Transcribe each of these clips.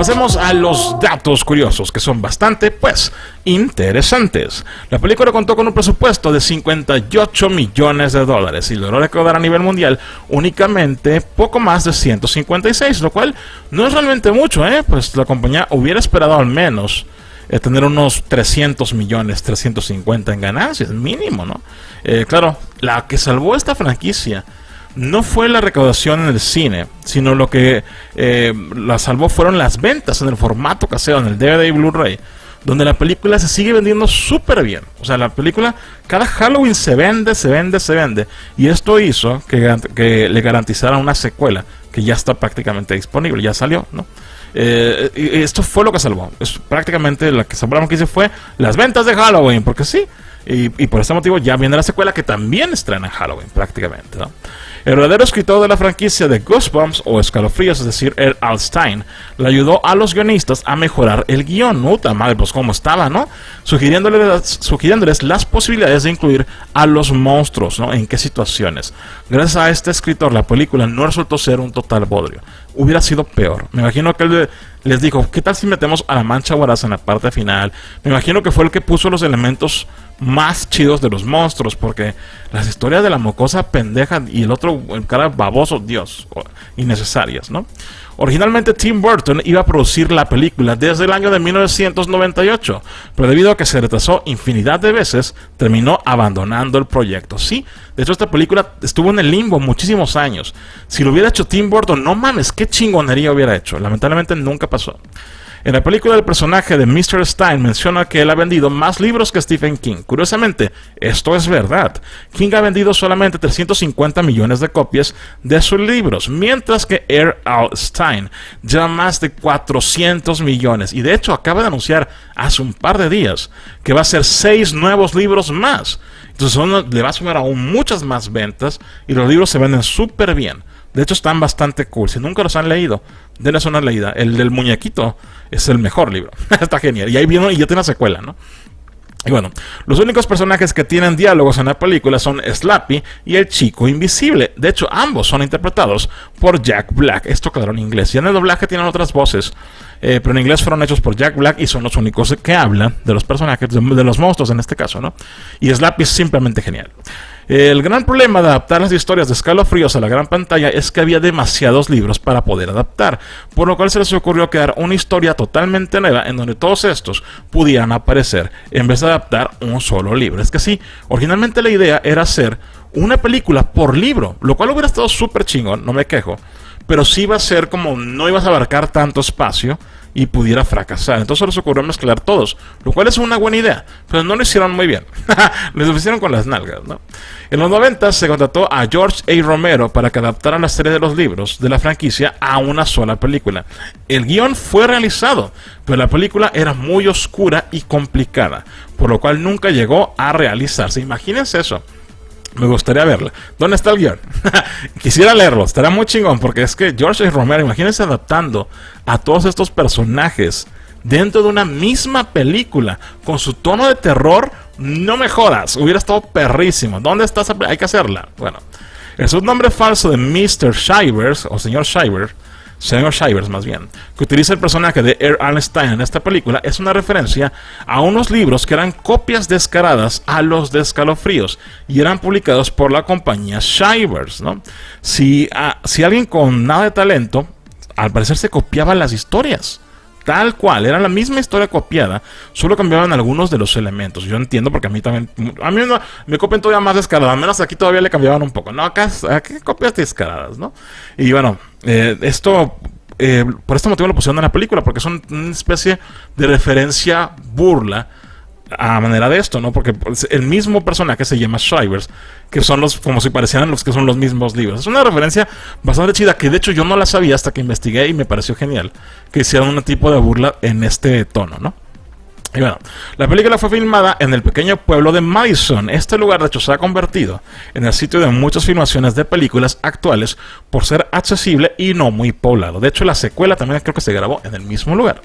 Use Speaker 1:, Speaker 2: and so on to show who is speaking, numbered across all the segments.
Speaker 1: pasemos a los datos curiosos, que son bastante, pues, interesantes. La película contó con un presupuesto de 58 millones de dólares y logró recaudar a nivel mundial únicamente poco más de 156, lo cual no es realmente mucho, pues la compañía hubiera esperado al menos tener unos 300 millones, 350 en ganancias, mínimo, ¿no? Claro, la que salvó esta franquicia no fue la recaudación en el cine, sino lo que la salvó fueron las ventas en el formato casero, en el DVD y Blu-ray, donde la película se sigue vendiendo súper bien. O sea, la película cada Halloween se vende, y esto hizo que le garantizaran una secuela que ya está prácticamente disponible, ya salió, ¿no? Y esto fue lo que salvó. Prácticamente lo que salvó la franquicia fue las ventas de Halloween, porque sí. Y por este motivo ya viene la secuela que también estrena en Halloween, prácticamente, ¿no? El verdadero escritor de la franquicia de Goosebumps o Escalofríos, es decir, Ed Alstein, le ayudó a los guionistas a mejorar el guión. Puta madre, pues cómo estaba, ¿no? Sugiriéndoles las posibilidades de incluir a los monstruos, ¿no? En qué situaciones. Gracias a este escritor, la película no resultó ser un total bodrio. Hubiera sido peor. Me imagino que él les dijo, ¿qué tal si metemos a la Mancha Guaraza en la parte final? Me imagino que fue el que puso los elementos más chidos de los monstruos, porque las historias de la mocosa pendeja y el otro, el cara baboso, Dios, innecesarias, ¿no? Originalmente Tim Burton iba a producir la película desde el año de 1998, pero debido a que se retrasó infinidad de veces, terminó abandonando el proyecto. Sí, de hecho esta película estuvo en el limbo muchísimos años. Si lo hubiera hecho Tim Burton, no mames, qué chingonería hubiera hecho. Lamentablemente nunca pasó. En la película, el personaje de Mr. Stein menciona que él ha vendido más libros que Stephen King. Curiosamente, esto es verdad. King ha vendido solamente 350 millones de copias de sus libros, mientras que R.L. Stein ya más de 400 millones. Y de hecho acaba de anunciar hace un par de días que va a hacer 6 nuevos libros más. Entonces le va a sumar aún muchas más ventas y los libros se venden súper bien. De hecho están bastante cool. Si nunca los han leído, denles una leída. El del muñequito es el mejor libro. Está genial. Y ahí viene y ya tiene una secuela, ¿no? Y bueno, los únicos personajes que tienen diálogos en la película son Slappy y el chico invisible. De hecho, ambos son interpretados por Jack Black. Esto claro en inglés. Y en el doblaje tienen otras voces, pero en inglés fueron hechos por Jack Black y son los únicos que hablan de los personajes, de los monstruos en este caso, ¿no? Y Slappy es simplemente genial. El gran problema de adaptar las historias de Escalofríos a la gran pantalla es que había demasiados libros para poder adaptar, por lo cual se les ocurrió crear una historia totalmente nueva en donde todos estos pudieran aparecer en vez de adaptar un solo libro. Es que sí, originalmente la idea era hacer una película por libro, lo cual hubiera estado súper chingón, no me quejo, pero sí iba a ser como no ibas a abarcar tanto espacio y pudiera fracasar. Entonces les ocurrió mezclar todos, lo cual es una buena idea, pero no lo hicieron muy bien. Les lo hicieron con las nalgas, ¿no? En los 90 se contrató a George A. Romero para que adaptara la serie de los libros de la franquicia a una sola película. El guión fue realizado, pero la película era muy oscura y complicada, por lo cual nunca llegó a realizarse. Imagínense eso. Me gustaría verla. ¿Dónde está el guión? Quisiera leerlo, estaría muy chingón, porque es que George A. Romero, imagínense adaptando a todos estos personajes dentro de una misma película, con su tono de terror, no me jodas, hubiera estado perrísimo. ¿Dónde está esa? Hay que hacerla. Bueno, el subnombre falso de Mr. Shivers, o señor Shivers más bien, que utiliza el personaje de R.L. Stein en esta película, es una referencia a unos libros que eran copias descaradas a los de Escalofríos y eran publicados por la compañía Shivers, ¿no? Si alguien con nada de talento, al parecer se copiaba las historias tal cual, era la misma historia copiada, solo cambiaban algunos de los elementos. Yo entiendo, porque a mí no, me copian todavía más descaradas, al menos aquí todavía le cambiaban un poco. No, acá copias descaradas, ¿no? Y bueno, por este motivo lo pusieron en la película, porque son una especie de referencia burla a manera de esto, ¿no? Porque el mismo personaje se llama Shivers, que son como si parecieran los que son los mismos libros. Es una referencia bastante chida, que de hecho yo no la sabía hasta que investigué y me pareció genial que hicieran un tipo de burla en este tono, ¿no? Y bueno, la película fue filmada en el pequeño pueblo de Madison. Este lugar de hecho se ha convertido en el sitio de muchas filmaciones de películas actuales por ser accesible y no muy poblado. De hecho la secuela también creo que se grabó en el mismo lugar.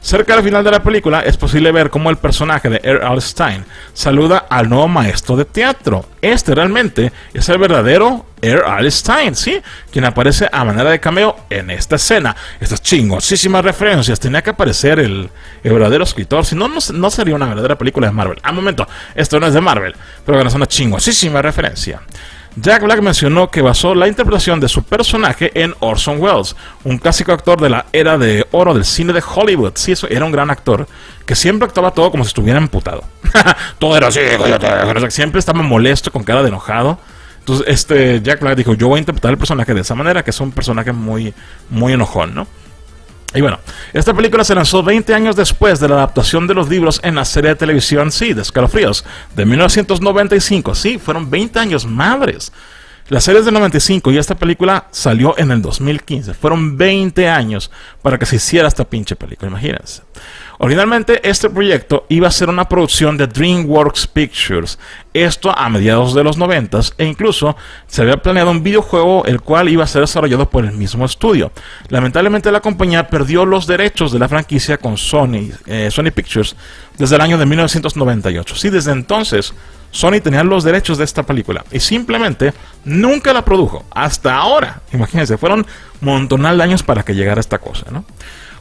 Speaker 1: Cerca del final de la película es posible ver cómo el personaje de Earl Stein saluda al nuevo maestro de teatro. Este realmente es el verdadero Earl Stein, ¿sí? Quien aparece a manera de cameo en esta escena. Estas chingosísimas referencias. Tenía que aparecer el verdadero escritor, si no, no sería una verdadera película de Marvel. Al momento, esto no es de Marvel, pero es una chingosísima referencia. Jack Black mencionó que basó la interpretación de su personaje en Orson Welles, un clásico actor de la era de oro del cine de Hollywood. Sí, eso era un gran actor que siempre actuaba todo como si estuviera emputado. Todo era así, siempre estaba molesto, con cara de enojado. Entonces, Jack Black dijo: yo voy a interpretar el personaje de esa manera, que es un personaje muy, muy enojón, ¿no? Y bueno, esta película se lanzó 20 años después de la adaptación de los libros en la serie de televisión, sí, de Escalofríos, de 1995. Sí, fueron 20 años, madres. La serie es de 95 y esta película salió en el 2015. Fueron 20 años para que se hiciera esta pinche película, imagínense. Originalmente este proyecto iba a ser una producción de DreamWorks Pictures, esto a mediados de los 90, e incluso se había planeado un videojuego el cual iba a ser desarrollado por el mismo estudio. Lamentablemente la compañía perdió los derechos de la franquicia con Sony Pictures desde el año de 1998. Sí, desde entonces Sony tenía los derechos de esta película y simplemente nunca la produjo hasta ahora. Imagínense, fueron montonal de años para que llegara esta cosa, ¿no?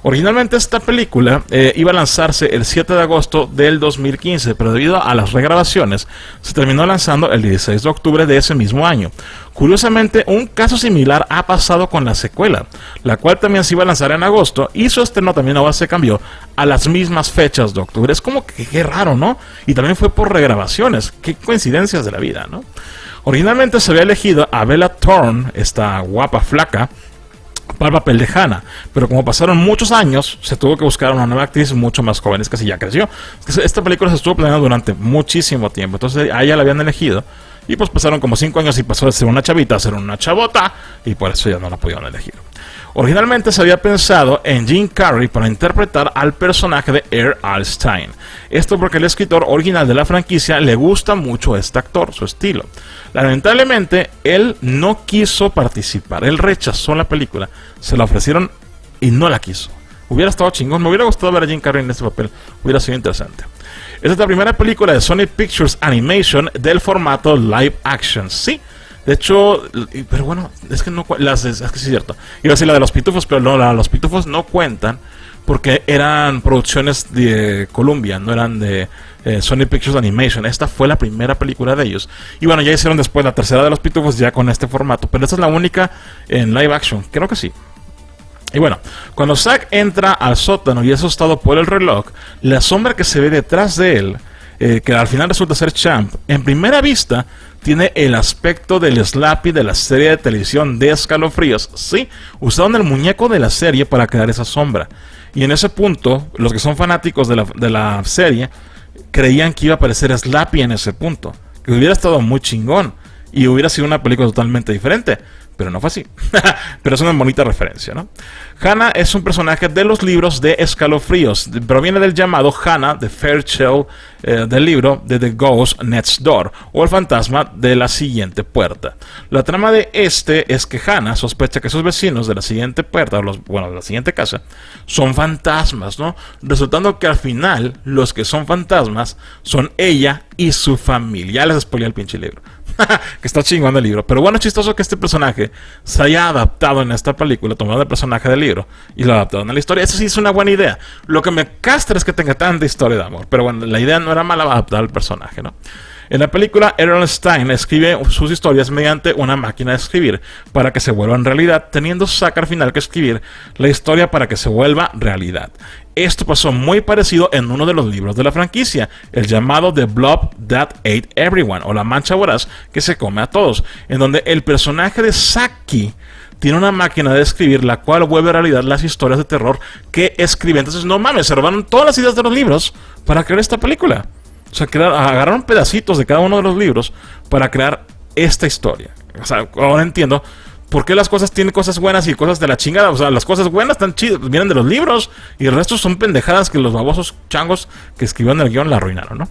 Speaker 1: Originalmente esta película iba a lanzarse el 7 de agosto del 2015, pero debido a las regrabaciones se terminó lanzando el 16 de octubre de ese mismo año. Curiosamente, un caso similar ha pasado con la secuela, la cual también se iba a lanzar en agosto y su estreno también ahora se cambió a las mismas fechas de octubre. Es como que qué raro, ¿no? Y también fue por regrabaciones, qué coincidencias de la vida, ¿no? Originalmente se había elegido a Bella Thorne, esta guapa flaca, para el papel de Hannah, pero como pasaron muchos años, se tuvo que buscar una nueva actriz mucho más joven, es que si ya creció. Esta película se estuvo planeando durante muchísimo tiempo, entonces a ella la habían elegido, y pues pasaron como 5 años y pasó de ser una chavita a ser una chabota, y por eso ya no la pudieron elegir. Originalmente se había pensado en Jim Carrey para interpretar al personaje de Earl Stein. Esto porque el escritor original de la franquicia le gusta mucho a este actor, su estilo. Lamentablemente, él no quiso participar, él rechazó la película, se la ofrecieron y no la quiso. Hubiera estado chingón, me hubiera gustado ver a Jim Carrey en este papel, hubiera sido interesante. Esta es la primera película de Sony Pictures Animation del formato live action, sí. De hecho, pero bueno, es que no, es que sí es cierto. Iba a decir la de los pitufos, pero no, la de los pitufos no cuentan porque eran producciones de Columbia, no eran de Sony Pictures Animation. Esta fue la primera película de ellos. Y bueno, ya hicieron después la tercera de los pitufos ya con este formato, pero esta es la única en live action, creo que sí. Y bueno, cuando Zack entra al sótano y es asustado por el reloj, la sombra que se ve detrás de él, que al final resulta ser Champ, en primera vista tiene el aspecto del Slappy de la serie de televisión de Escalofríos. Sí, usaron el muñeco de la serie para crear esa sombra. Y en ese punto, los que son fanáticos de la serie creían que iba a aparecer Slappy en ese punto, que hubiera estado muy chingón y hubiera sido una película totalmente diferente. Pero no fue así. Pero es una bonita referencia, ¿no? Hannah es un personaje de los libros de Escalofríos. Proviene del llamado Hannah de Fairchild del libro de The Ghost Next Door, o el fantasma de la siguiente puerta. La trama de este es que Hannah sospecha que sus vecinos de la siguiente puerta, de la siguiente casa, son fantasmas, ¿no? Resultando que al final los que son fantasmas son ella y su familia. Ya les spoilé el pinche libro. Que está chingando el libro. Pero bueno, es chistoso que este personaje se haya adaptado en esta película, tomando el personaje del libro y lo adaptaron a la historia. Eso sí es una buena idea. Lo que me castra es que tenga tanta historia de amor. Pero bueno, la idea no era mala, adaptar al personaje, ¿no? En la película, Earl Stein escribe sus historias mediante una máquina de escribir para que se vuelvan realidad, teniendo Zack al final que escribir la historia para que se vuelva realidad. Esto pasó muy parecido en uno de los libros de la franquicia, el llamado The Blob That Ate Everyone, o La Mancha Voraz que se come a todos, en donde el personaje de Saki tiene una máquina de escribir la cual vuelve realidad las historias de terror que escribe. Entonces, no mames, se robaron todas las ideas de los libros para crear esta película. O sea, agarraron pedacitos de cada uno de los libros para crear esta historia. O sea, ahora entiendo por qué las cosas tienen cosas buenas y cosas de la chingada. O sea, las cosas buenas están chidas, vienen de los libros, y el resto son pendejadas que los babosos changos que escribieron el guión la arruinaron, ¿no?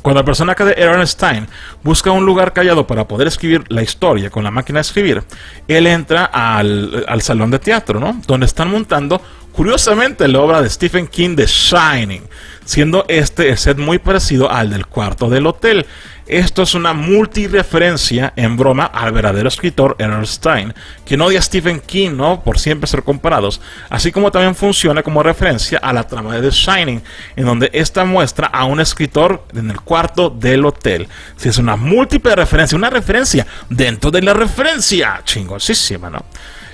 Speaker 1: Cuando el personaje de Earl Stein busca un lugar callado para poder escribir la historia con la máquina de escribir, él entra al salón de teatro, ¿no? Donde están montando curiosamente la obra de Stephen King, The Shining, siendo este el set muy parecido al del cuarto del hotel. Esto es una multireferencia en broma al verdadero escritor R.L. Stine, quien odia a Stephen King, ¿no?, por siempre ser comparados, así como también funciona como referencia a la trama de The Shining, en donde esta muestra a un escritor en el cuarto del hotel. Si es una múltiple referencia, una referencia dentro de la referencia, chingosísima, ¿no?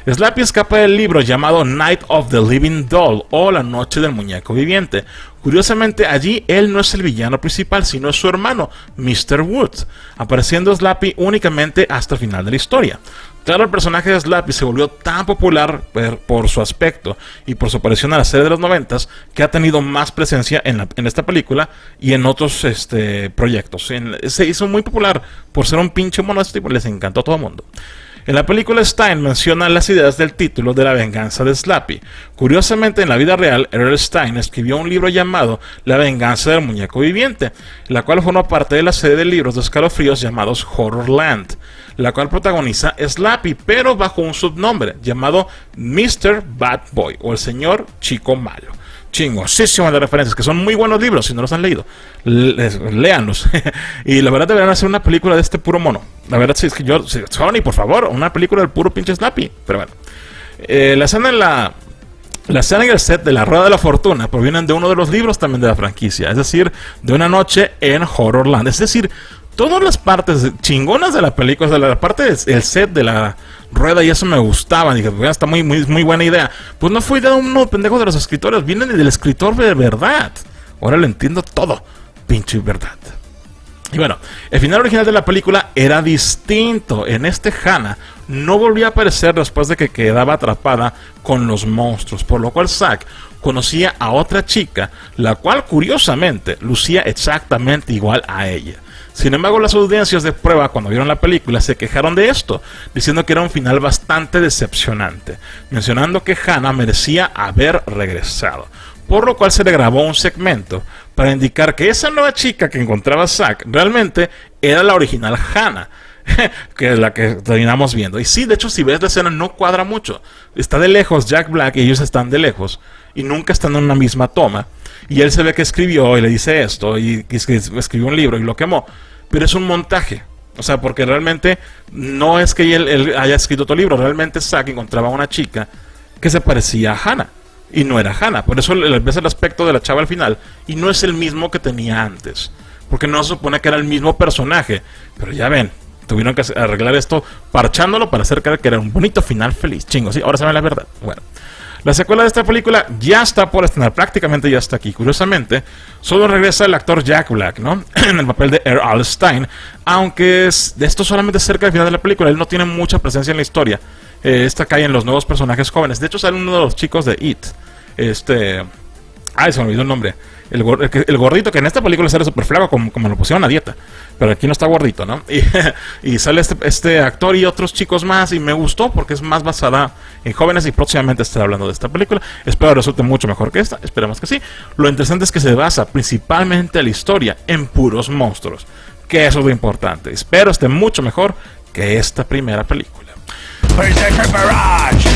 Speaker 1: Slappy escapa del libro llamado Night of the Living Doll, o La Noche del Muñeco Viviente. Curiosamente, allí él no es el villano principal, sino es su hermano, Mr. Woods, apareciendo Slappy únicamente hasta el final de la historia. Claro, el personaje de Slappy se volvió tan popular por su aspecto y por su aparición en la serie de los 90s que ha tenido más presencia en esta película y en otros proyectos. Se hizo muy popular por ser un pinche mono de este tipo, les encantó a todo el mundo. En la película, Stine menciona las ideas del título de La venganza de Slappy. Curiosamente, en la vida real, R.L. Stine escribió un libro llamado La venganza del muñeco viviente, la cual forma parte de la serie de libros de escalofríos llamados Horrorland, la cual protagoniza Slappy, pero bajo un subnombre llamado Mr. Bad Boy, o el señor chico malo. Chingosísimas de referencias, que son muy buenos libros. Si no los han leído, léanlos. Y la verdad deberían hacer una película de este puro mono. La verdad sí, es que Sony, por favor, una película del puro pinche Slappy. Pero bueno, la escena y el set de La Rueda de la Fortuna provienen de uno de los libros también de la franquicia, es decir, de Una Noche en Horrorland. Es decir, todas las partes chingonas de la película, o sea, la parte del set de la rueda y eso me gustaba. Dije, bueno, está muy buena idea. Pues no fue idea de uno pendejo de los escritores, viene del escritor de verdad. Ahora lo entiendo todo, pinche verdad. Y bueno, el final original de la película era distinto. En Hannah no volvía a aparecer después de que quedaba atrapada con los monstruos, por lo cual Zack conocía a otra chica, la cual curiosamente lucía exactamente igual a ella. Sin embargo, las audiencias de prueba, cuando vieron la película, se quejaron de esto, diciendo que era un final bastante decepcionante, mencionando que Hannah merecía haber regresado, por lo cual se le grabó un segmento para indicar que esa nueva chica que encontraba Zack realmente era la original Hannah, que es la que terminamos viendo. Y sí, de hecho, si ves la escena no cuadra mucho. Está de lejos Jack Black y ellos están de lejos y nunca están en una misma toma. Y él se ve que escribió y le dice esto y escribió un libro y lo quemó. Pero es un montaje. O sea, porque realmente no es que él haya escrito otro libro. Realmente Zack encontraba a una chica que se parecía a Hannah y no era Hannah. Por eso ves el aspecto de la chava al final y no es el mismo que tenía antes, porque no se supone que era el mismo personaje. Pero ya ven, tuvieron que arreglar esto parchándolo para hacer creer que era un bonito final feliz. Chingo, sí, ahora saben la verdad. Bueno, la secuela de esta película ya está por estrenar, prácticamente ya está aquí. Curiosamente, solo regresa el actor Jack Black, ¿no?, en el papel de R.L. Stine, aunque de esto solamente cerca del final de la película. Él no tiene mucha presencia en la historia. Esta cae en los nuevos personajes jóvenes. De hecho, sale uno de los chicos de It. Ay, se me olvidó el nombre. El gordito, que en esta película sale súper flaco, como lo pusieron a dieta. Pero aquí no está gordito, ¿no? Y sale este actor y otros chicos más. Y me gustó porque es más basada en jóvenes. Y próximamente estaré hablando de esta película. Espero que resulte mucho mejor que esta. Esperemos que sí. Lo interesante es que se basa principalmente la historia en puros monstruos, que eso es lo importante. Espero esté mucho mejor que esta primera película.
Speaker 2: Berserker Barrage!